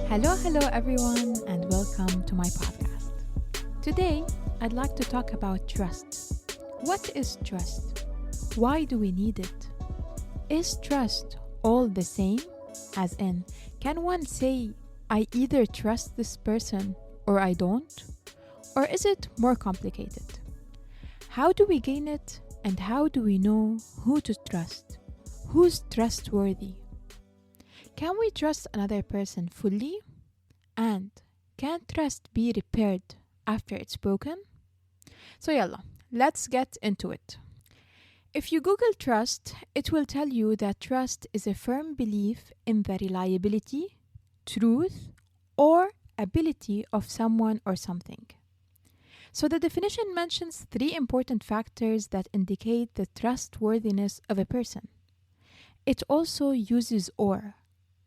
Hello everyone, and welcome to my podcast. Today, I'd like to talk about trust. What is trust? Why do we need it? Is trust all the same? As in, can one say, I either trust this person or I don't? Or is it more complicated? How do we gain it, and how do we know who to trust? Who's trustworthy? Can we trust another person fully? And can trust be repaired after it's broken? So yalla, let's get into it. If you Google trust, it will tell you that trust is a firm belief in the reliability, truth, or ability of someone or something. So the definition mentions 3 important factors that indicate the trustworthiness of a person. It also uses or.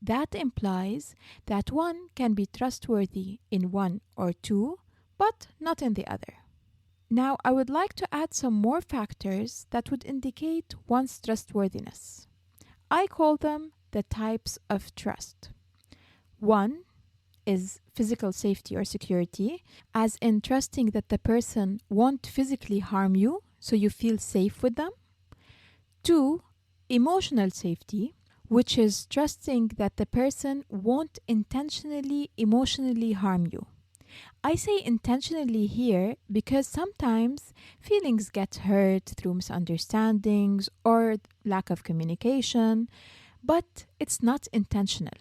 That implies that one can be trustworthy in one or two, but not in the other. Now, I would like to add some more factors that would indicate one's trustworthiness. I call them the types of trust. 1 is physical safety or security, as in trusting that the person won't physically harm you, so you feel safe with them. 2, emotional safety, which is trusting that the person won't intentionally emotionally harm you. I say intentionally here because sometimes feelings get hurt through misunderstandings or lack of communication, but it's not intentional.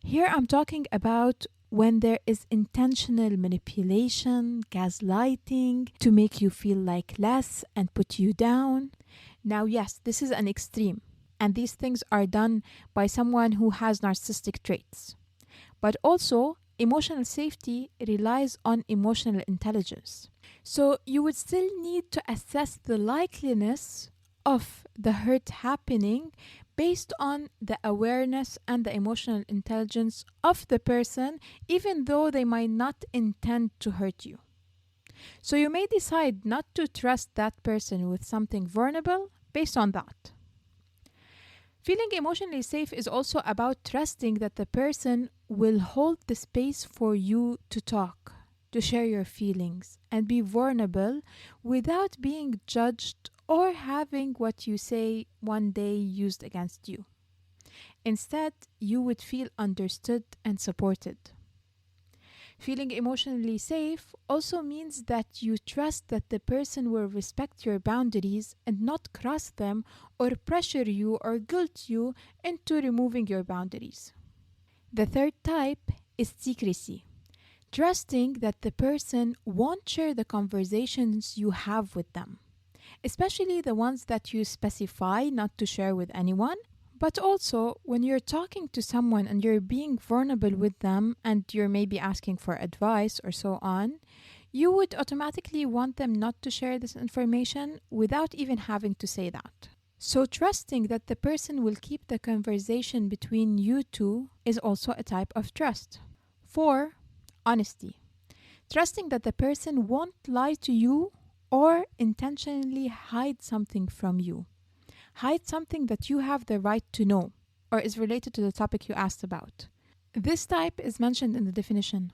Here I'm talking about when there is intentional manipulation, gaslighting to make you feel like less and put you down. Now, yes, this is an extreme. And these things are done by someone who has narcissistic traits. But also, emotional safety relies on emotional intelligence. So you would still need to assess the likeliness of the hurt happening based on the awareness and the emotional intelligence of the person, even though they might not intend to hurt you. So you may decide not to trust that person with something vulnerable based on that. Feeling emotionally safe is also about trusting that the person will hold the space for you to talk, to share your feelings, and be vulnerable without being judged or having what you say one day used against you. Instead, you would feel understood and supported. Feeling emotionally safe also means that you trust that the person will respect your boundaries and not cross them or pressure you or guilt you into removing your boundaries. The 3rd type is secrecy. Trusting that the person won't share the conversations you have with them, especially the ones that you specify not to share with anyone. But also, when you're talking to someone and you're being vulnerable with them and you're maybe asking for advice or so on, you would automatically want them not to share this information without even having to say that. So trusting that the person will keep the conversation between you two is also a type of trust. 4, honesty. Trusting that the person won't lie to you or intentionally hide something from you. Hide something that you have the right to know or is related to the topic you asked about. This type is mentioned in the definition.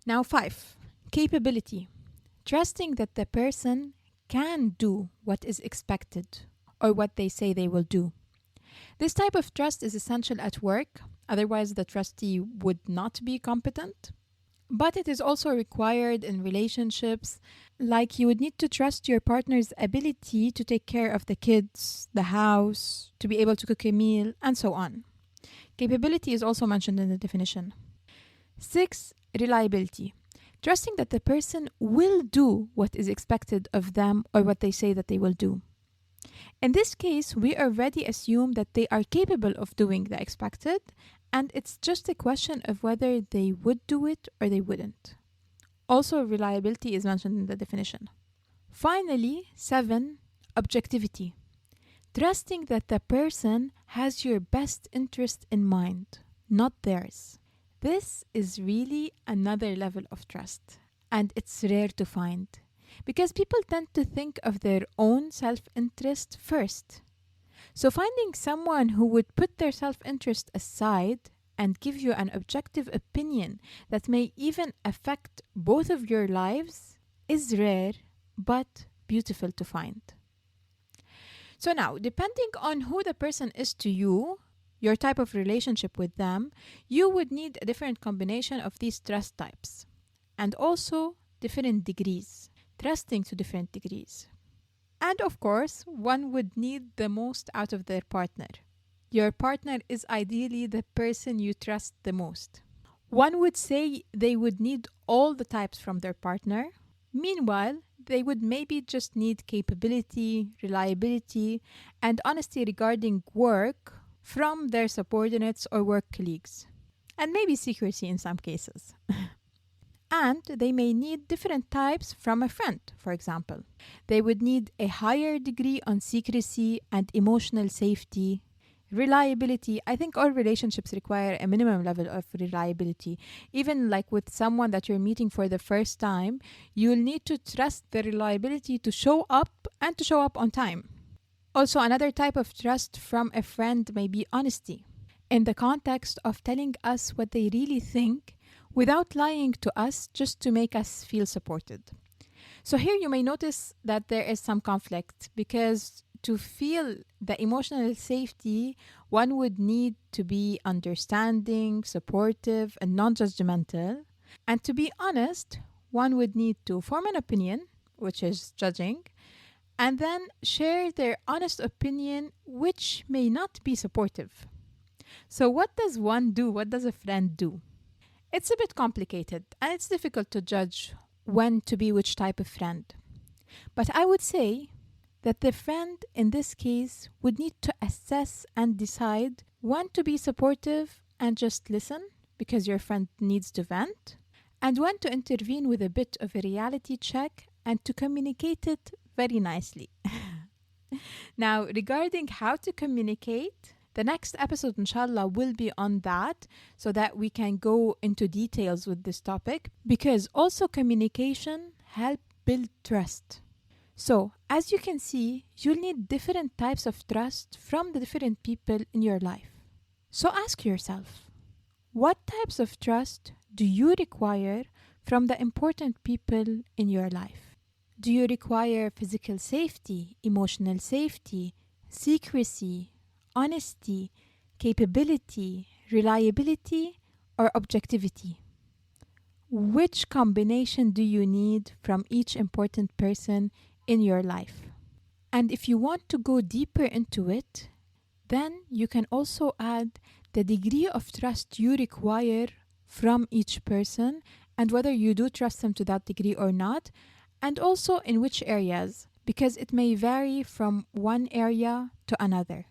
Now 5, capability. Trusting that the person can do what is expected or what they say they will do. This type of trust is essential at work, otherwise the trustee would not be competent. But it is also required in relationships, like you would need to trust your partner's ability to take care of the kids, the house, to be able to cook a meal, and so on. Capability is also mentioned in the definition. 6, reliability. Trusting that the person will do what is expected of them or what they say that they will do. In this case, we already assume that they are capable of doing the expected, and it's just a question of whether they would do it or they wouldn't. Also, reliability is mentioned in the definition. Finally, 7, objectivity. Trusting that the person has your best interest in mind, not theirs. This is really another level of trust, and it's rare to find because people tend to think of their own self-interest first. So finding someone who would put their self-interest aside and give you an objective opinion that may even affect both of your lives is rare but beautiful to find. So now, depending on who the person is to you, your type of relationship with them, you would need a different combination of these trust types and also different degrees, trusting to different degrees. And of course, one would need the most out of their partner. Your partner is ideally the person you trust the most. One would say they would need all the types from their partner. Meanwhile, they would maybe just need capability, reliability, and honesty regarding work from their subordinates or work colleagues. And maybe secrecy in some cases. And they may need different types from a friend, for example. They would need a higher degree on secrecy and emotional safety. Reliability, I think all relationships require a minimum level of reliability. Even like with someone that you're meeting for the first time, you'll need to trust the reliability to show up and to show up on time. Also, another type of trust from a friend may be honesty, in the context of telling us what they really think without lying to us just to make us feel supported. So here you may notice that there is some conflict because to feel the emotional safety, one would need to be understanding, supportive, and non-judgmental. And to be honest, one would need to form an opinion, which is judging, and then share their honest opinion, which may not be supportive. So what does one do? What does a friend do? It's a bit complicated, and it's difficult to judge when to be which type of friend. But I would say that the friend in this case would need to assess and decide when to be supportive and just listen because your friend needs to vent, and when to intervene with a bit of a reality check and to communicate it very nicely. Now, regarding how to communicate, the next episode, inshallah, will be on that so that we can go into details with this topic because also communication helps build trust. So, as you can see, you'll need different types of trust from the different people in your life. So ask yourself, what types of trust do you require from the important people in your life? Do you require physical safety, emotional safety, secrecy, honesty, capability, reliability, or objectivity? Which combination do you need from each important person in your life? And if you want to go deeper into it, then you can also add the degree of trust you require from each person and whether you do trust them to that degree or not, and also in which areas, because it may vary from one area to another.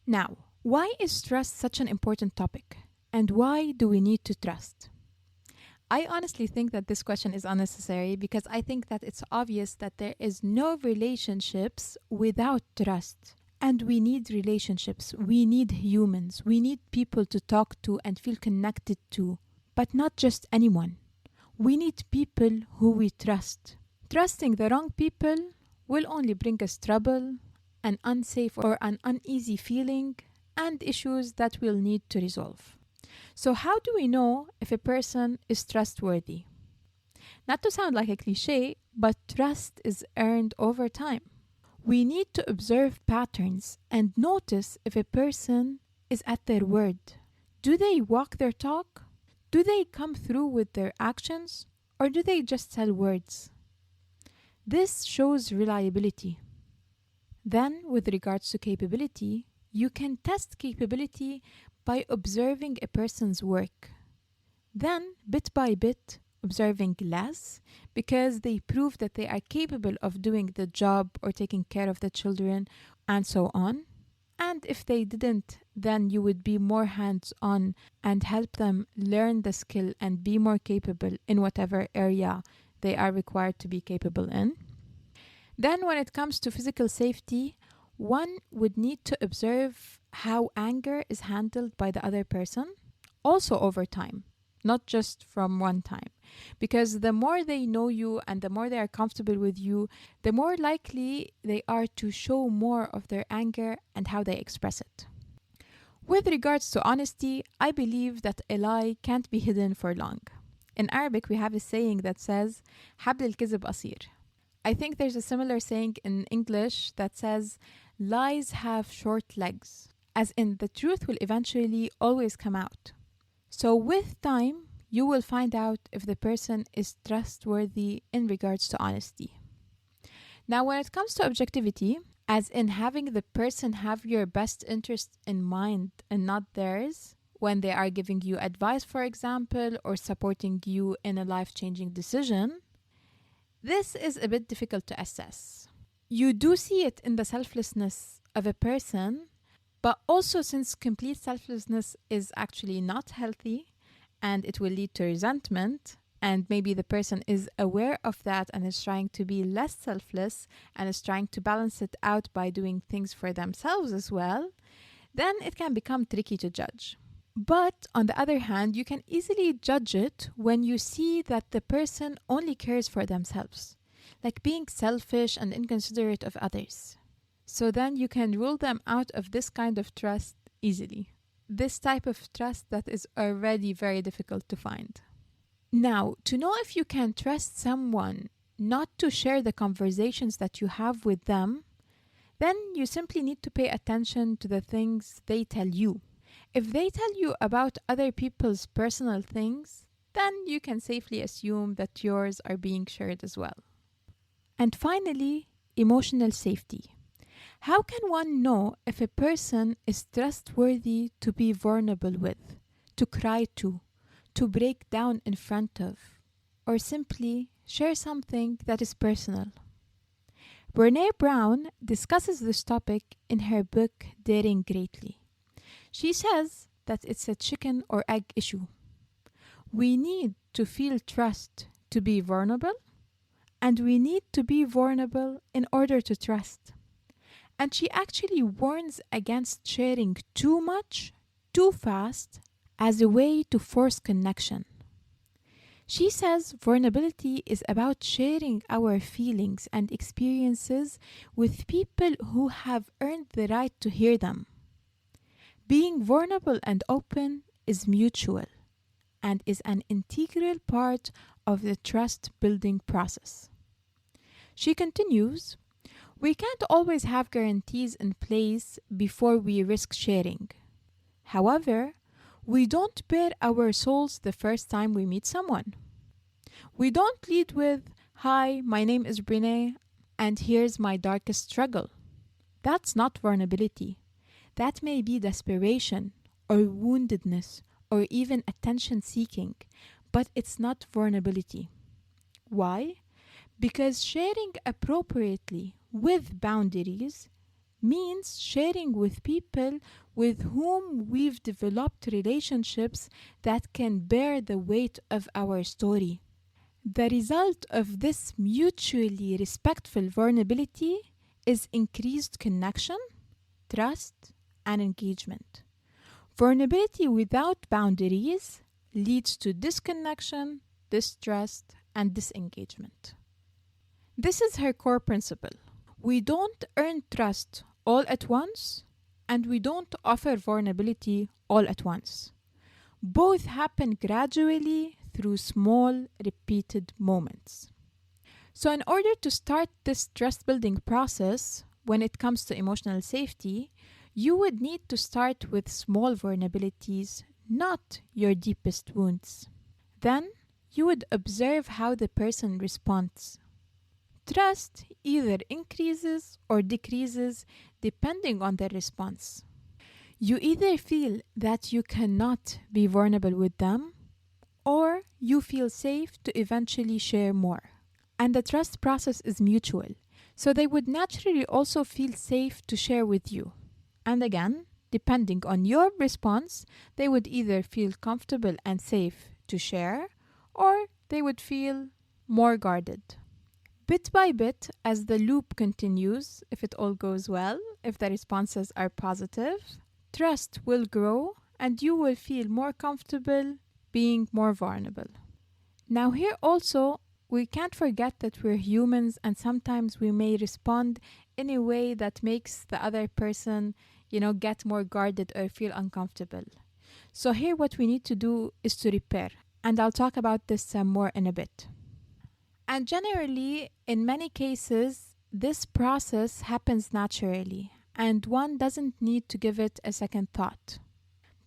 Now, why is trust such an important topic? And why do we need to trust? I honestly think that this question is unnecessary because I think that it's obvious that there is no relationships without trust. And we need relationships. We need humans. We need people to talk to and feel connected to. But not just anyone. We need people who we trust. Trusting the wrong people will only bring us trouble, an unsafe or an uneasy feeling, and issues that we'll need to resolve. So how do we know if a person is trustworthy? Not to sound like a cliche, but trust is earned over time. We need to observe patterns and notice if a person is at their word. Do they walk their talk? Do they come through with their actions? Or do they just sell words? This shows reliability. Then, with regards to capability, you can test capability by observing a person's work. Then, bit by bit, observing less because they prove that they are capable of doing the job or taking care of the children and so on. And if they didn't, then you would be more hands-on and help them learn the skill and be more capable in whatever area they are required to be capable in. Then when it comes to physical safety, one would need to observe how anger is handled by the other person, also over time, not just from one time. Because the more they know you and the more they are comfortable with you, the more likely they are to show more of their anger and how they express it. With regards to honesty, I believe that a lie can't be hidden for long. In Arabic, we have a saying that says, حبل الكذب قصير. I think there's a similar saying in English that says, lies have short legs, as in the truth will eventually always come out. So with time, you will find out if the person is trustworthy in regards to honesty. Now, when it comes to objectivity, as in having the person have your best interest in mind and not theirs, when they are giving you advice, for example, or supporting you in a life-changing decision, this is a bit difficult to assess. You do see it in the selflessness of a person, but also since complete selflessness is actually not healthy and it will lead to resentment, and maybe the person is aware of that and is trying to be less selfless and is trying to balance it out by doing things for themselves as well, then it can become tricky to judge. But on the other hand, you can easily judge it when you see that the person only cares for themselves, like being selfish and inconsiderate of others. So then you can rule them out of this kind of trust easily. This type of trust that is already very difficult to find. Now, to know if you can trust someone not to share the conversations that you have with them, then you simply need to pay attention to the things they tell you. If they tell you about other people's personal things, then you can safely assume that yours are being shared as well. And finally, emotional safety. How can one know if a person is trustworthy to be vulnerable with, to cry to break down in front of, or simply share something that is personal? Brené Brown discusses this topic in her book Daring Greatly. She says that it's a chicken or egg issue. We need to feel trust to be vulnerable, and we need to be vulnerable in order to trust. And she actually warns against sharing too much, too fast, as a way to force connection. She says vulnerability is about sharing our feelings and experiences with people who have earned the right to hear them. Being vulnerable and open is mutual and is an integral part of the trust-building process. She continues, we can't always have guarantees in place before we risk sharing. However, we don't bare our souls the first time we meet someone. We don't lead with, "Hi, my name is Brené, and here's my darkest struggle." That's not vulnerability. That may be desperation or woundedness or even attention-seeking, but it's not vulnerability. Why? Because sharing appropriately with boundaries means sharing with people with whom we've developed relationships that can bear the weight of our story. The result of this mutually respectful vulnerability is increased connection, trust, and engagement. Vulnerability without boundaries leads to disconnection, distrust, and disengagement. This is her core principle. We don't earn trust all at once, and we don't offer vulnerability all at once. Both happen gradually through small, repeated moments. So in order to start this trust-building process, when it comes to emotional safety, you would need to start with small vulnerabilities, not your deepest wounds. Then, you would observe how the person responds. Trust either increases or decreases depending on their response. You either feel that you cannot be vulnerable with them, or you feel safe to eventually share more. And the trust process is mutual, so they would naturally also feel safe to share with you. And again, depending on your response, they would either feel comfortable and safe to share, or they would feel more guarded. Bit by bit, as the loop continues, if it all goes well, if the responses are positive, trust will grow and you will feel more comfortable being more vulnerable. Now here also, we can't forget that we're humans and sometimes we may respond in a way that makes the other person, get more guarded or feel uncomfortable. So here what we need to do is to repair. And I'll talk about this more in a bit. And generally, in many cases, this process happens naturally, and one doesn't need to give it a second thought.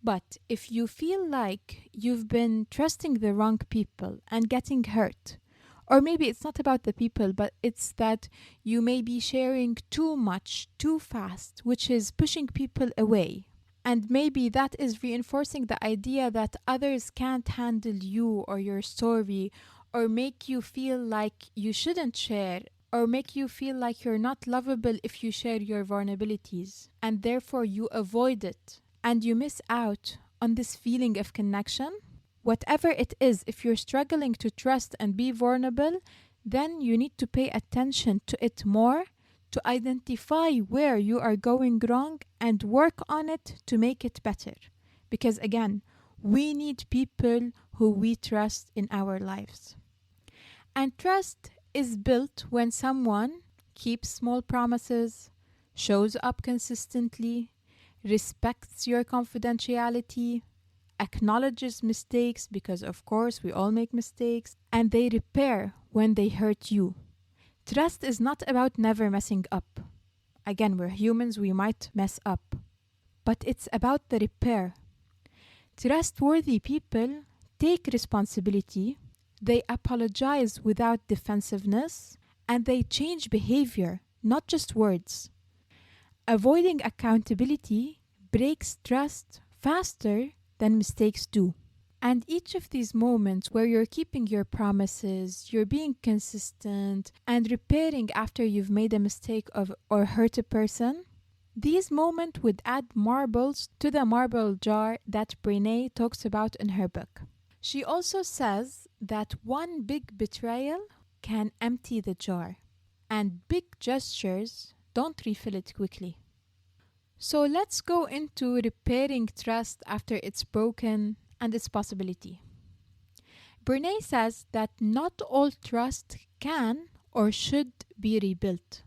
But if you feel like you've been trusting the wrong people and getting hurt, or maybe it's not about the people, but it's that you may be sharing too much, too fast, which is pushing people away. And maybe that is reinforcing the idea that others can't handle you or your story, or make you feel like you shouldn't share, or make you feel like you're not lovable if you share your vulnerabilities, and therefore you avoid it, and you miss out on this feeling of connection. Whatever it is, if you're struggling to trust and be vulnerable, then you need to pay attention to it more, to identify where you are going wrong and work on it to make it better. Because again, we need people who we trust in our lives. And trust is built when someone keeps small promises, shows up consistently, respects your confidentiality, acknowledges mistakes, because of course we all make mistakes, and they repair when they hurt you. Trust is not about never messing up. Again, we're humans, we might mess up. But it's about the repair. Trustworthy people take responsibility, they apologize without defensiveness, and they change behavior, not just words. Avoiding accountability breaks trust faster than mistakes do. And each of these moments where you're keeping your promises, you're being consistent, and repairing after you've made a mistake or hurt a person, these moments would add marbles to the marble jar that Brené talks about in her book. She also says that one big betrayal can empty the jar, and big gestures don't refill it quickly. So let's go into repairing trust after it's broken and its possibility. Brené says that not all trust can or should be rebuilt.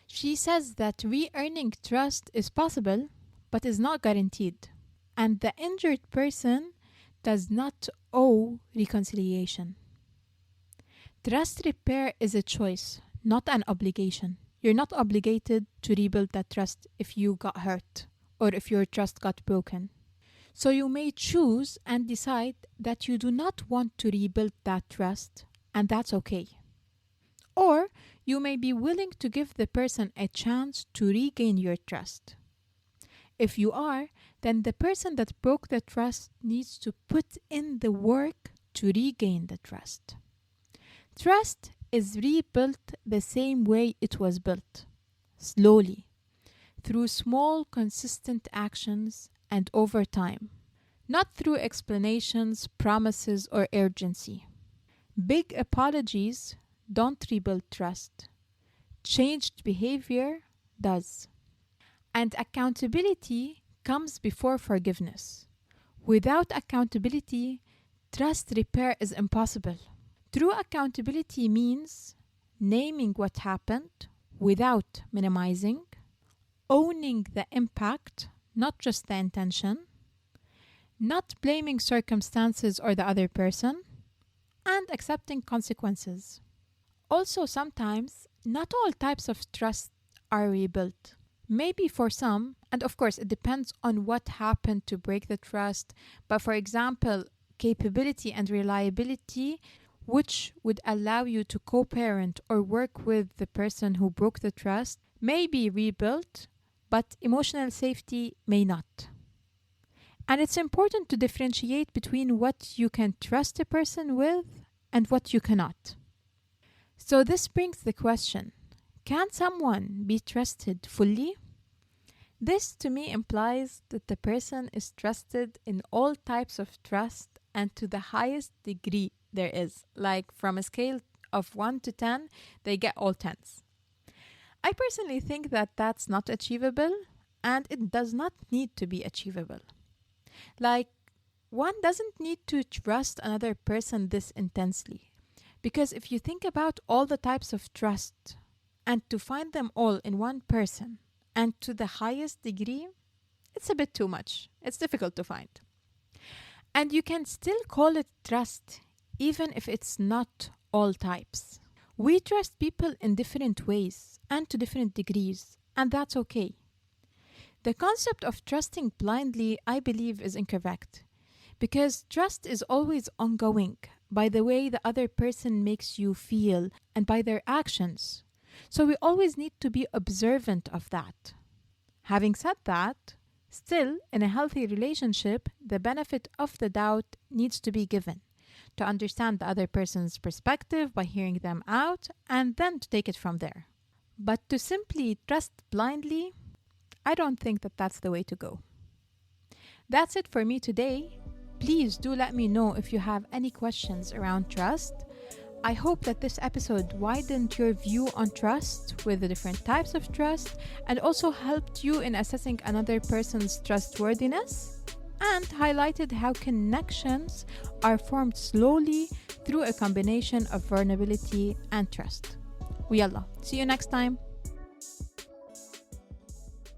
She says that re-earning trust is possible, but is not guaranteed. And the injured person does not owe reconciliation. Trust repair is a choice, not an obligation. You're not obligated to rebuild that trust if you got hurt or if your trust got broken. So you may choose and decide that you do not want to rebuild that trust, and that's okay. Or you may be willing to give the person a chance to regain your trust. If you are, then the person that broke the trust needs to put in the work to regain the trust. Trust is rebuilt the same way it was built, slowly, through small, consistent actions and over time, not through explanations, promises, or urgency. Big apologies don't rebuild trust. Changed behavior does. And accountability comes before forgiveness. Without accountability, trust repair is impossible. True accountability means naming what happened without minimizing, owning the impact, not just the intention, not blaming circumstances or the other person, and accepting consequences. Also, sometimes, not all types of trust are rebuilt. Maybe for some, and of course it depends on what happened to break the trust, but for example, capability and reliability, which would allow you to co-parent or work with the person who broke the trust, may be rebuilt, but emotional safety may not. And it's important to differentiate between what you can trust a person with and what you cannot. So this brings the question, can someone be trusted fully? This to me implies that the person is trusted in all types of trust and to the highest degree there is. Like from a scale of 1 to 10, they get all 10s. I personally think that that's not achievable, and it does not need to be achievable. Like, one doesn't need to trust another person this intensely. Because if you think about all the types of trust and to find them all in one person, and to the highest degree, it's a bit too much. It's difficult to find. And you can still call it trust, even if it's not all types. We trust people in different ways and to different degrees, and that's okay. The concept of trusting blindly, I believe, is incorrect, because trust is always ongoing by the way the other person makes you feel and by their actions. So we always need to be observant of that. Having said that, still, in a healthy relationship, the benefit of the doubt needs to be given, to understand the other person's perspective by hearing them out and then to take it from there. But to simply trust blindly, I don't think that that's the way to go. That's it for me today. Please do let me know if you have any questions around trust. I hope that this episode widened your view on trust with the different types of trust and also helped you in assessing another person's trustworthiness and highlighted how connections are formed slowly through a combination of vulnerability and trust. Yalla, see you next time.